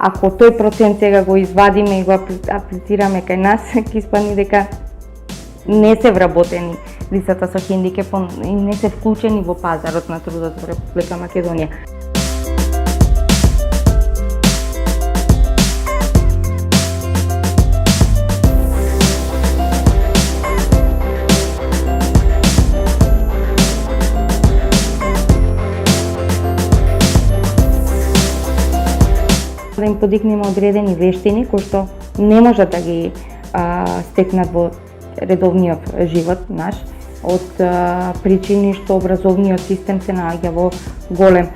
ако тој процент сега го извадиме и го аплицираме кај нас, ќе испадне дека не се вработени лицата со хендикеп и не се вклучени во пазарот на трудот во Република Македонија. Да им подигнеме одредени вештини кои што не можат да ги стекнат во редовниот живот наш, од причини што образовниот систем се наоѓа во голем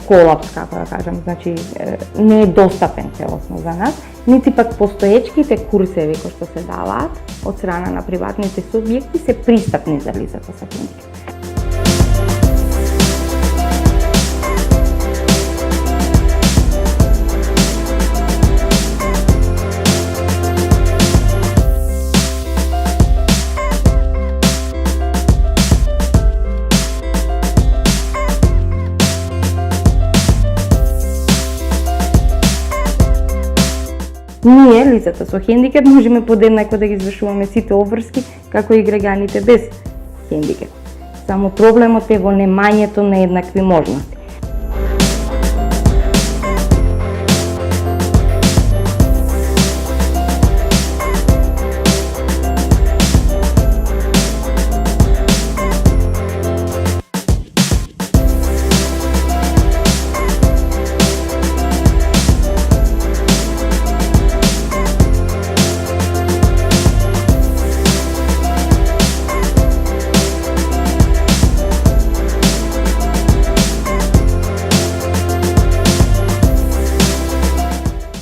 колапс, како да кажам, значи не е достапен целосно за нас, нити пак постоечките курсеви кои што се даваат од страна на приватните субјекти се пристапни за лицата со хендикеп. Ние, лицата со хендикеп, можеме подеднако да ги извршуваме сите обврски како и граѓаните без хендикеп. Само проблемот е во немањето на еднакви можности.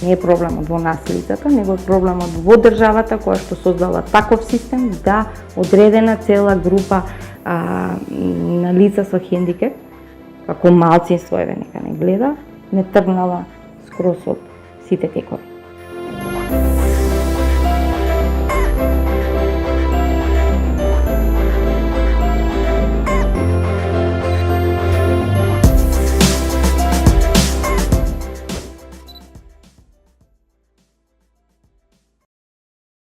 Не е проблемот во нас лицата, него е проблемот во државата која што создала таков систем да одредена цела група на лица со хендикеп, како малцинство, еве нека не гледа, не тргнала скроз од сите текови.